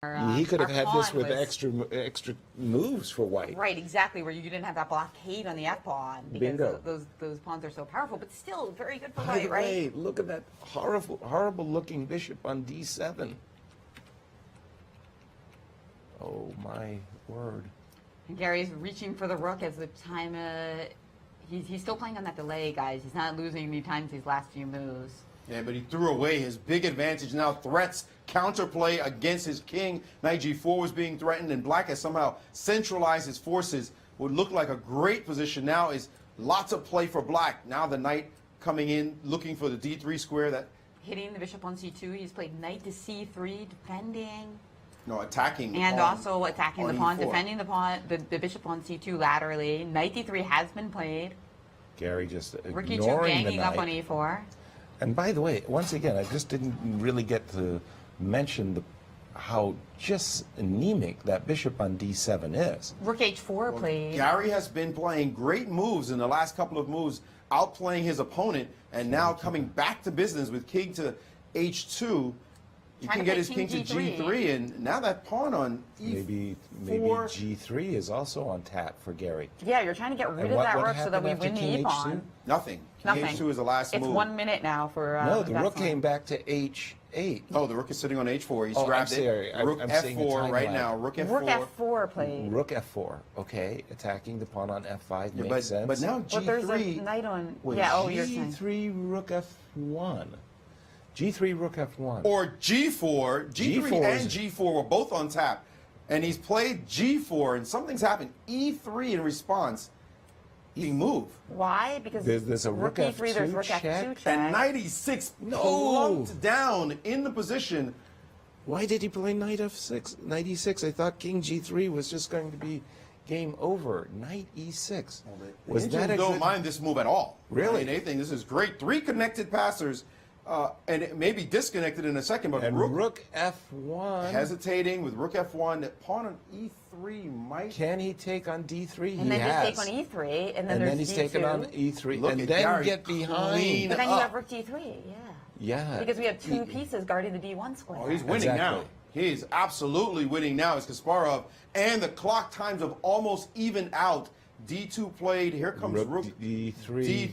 He could have our had this pawn with was- extra moves for white. Right, exactly, where you didn't have that blockade on the F pawn because Bingo. those pawns are so powerful, but still very good for By white, the right? way, look at that horrible looking bishop on d7. Oh my word. And Gary's reaching for the rook as the time. He's still playing on that delay, guys. He's not losing any time to these last few moves. Yeah, but he threw away his big advantage. Now threats counterplay against his king. Knight g4 was being threatened, and black has somehow centralized his forces. Would look like a great position now is lots of play for black. Now the knight coming in, looking for the d3 square. That Hitting the bishop on c2. He's played knight to c3, defending. no attacking. And pawn also attacking the on pawn, e4. defending the pawn, the bishop on c2 laterally. Knight d3 has been played. Gary just Rook e2 ignoring the ganging up on knight. e4. And by the way, once again, I just didn't really get to mention how just anemic that bishop on d7 is. Rook h4 played. Gary has been playing great moves in the last couple of moves, outplaying his opponent, and now coming back to business with king to h2. He Trying can to get play his king to king g3, and now that pawn on e4. Maybe g3 is also on tap for Gary. Yeah, you're trying to get rid And of that what rook so that we happened win after the king e-pawn. h2? Nothing. Nothing. King h2 is the last It's move. 1 minute now for. No, the rook Vassal. came back to h8. Oh, the rook is sitting on h4. He's Oh, I'm grabbed sorry. it. Rook I'm seeing the f4 time right lag. now. Rook f4. Rook f4 played. Rook f4. Okay, attacking the pawn on f5 Yeah, makes sense. but now But there's a g3. knight on. Wait, Yeah. Oh, you're saying. g3 rook f1. g3 rook f1. Or g4. G3 G4 and is- g4 were both on tap. And he's played g4, and something's happened. e3 in response. He moved. Why? Because There's a rook e3. There's F2 rook check. f2 check. And knight e6 No. plunked down in the position. Why did he play knight f6? Knight e6. I thought king g3 was just going to be game over. Knight e6. Was Indians that a don't good... mind this move at all. Really? I mean, they think this is great. 3 connected passers, and it may be disconnected in a second, but And rook rook f1. hesitating with rook f1. Pawn on e3 might. Can he take on d3? And he then has. just take on e3, and then And there's then he's d2. taken on e3. Look and at then Gary get behind. clean But then you up. have rook d3. Yeah. Yeah. Because we have two pieces guarding the d1 square. Oh, he's winning now. Exactly. He's absolutely winning now. It's Kasparov, and the clock times have almost evened out. D2 played. Here comes rook d3.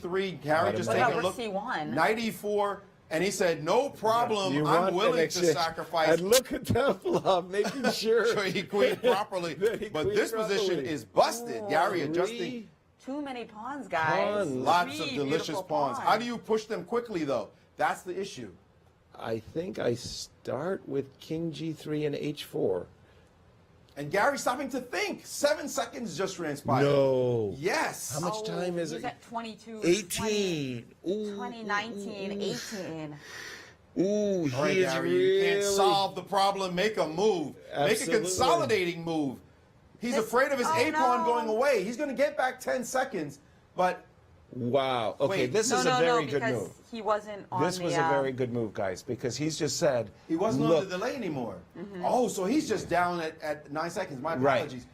D3. Gary just What taking about a rook look. C1? Knight e4, and he said, "No problem. You I'm want willing an to exchange. sacrifice." And look at Topalov making sure. So he queened properly, that he but queened this position properly. is busted. Gary adjusting. Three Too many pawns, guys. Pawns. Lots Three of delicious beautiful pawns. How do you push them quickly, though? That's the issue. I think I start with king g3 and h4. And Gary's stopping to think. 7 seconds just transpired. No. Yes. How much time is he's it? at 22. 18. 20, 19, 18. Ooh, All right, he is Gary, really... you can't solve the problem. Make a move. Make a Absolutely. consolidating move. He's This- afraid of his oh, A-pawn no. going away. He's going to get back 10 seconds, but Wow. Okay, Wait. this No, is no, a very no, good because move. he wasn't on This the. was a very good move, guys, because he's just said, he wasn't look, on the delay anymore. Oh, so he's just down at 9 seconds. My Right. apologies.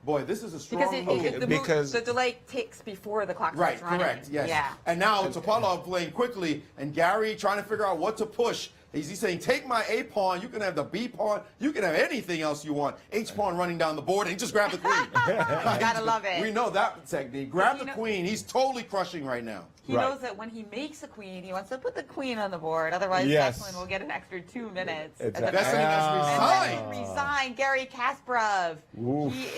Boy, this is a strong Because move. Because- the delay ticks before the clock Right, starts running. correct, yes. Yeah. And now Topalov playing quickly, and Gary trying to figure out what to push. He's saying, take my A pawn, you can have the B pawn, you can have anything else you want. H pawn running down the board, and he just grabbed the queen. Gotta love it. We know that technique. Grab You the know- queen, he's totally crushing right now. He Right. knows that when he makes a queen, he wants to put the queen on the board. Otherwise, Yes. Declan will get an extra 2 minutes. Exactly. At the Vesselin very has end. resigned. And then he resigned. Gary Kasparov. Oof. He is.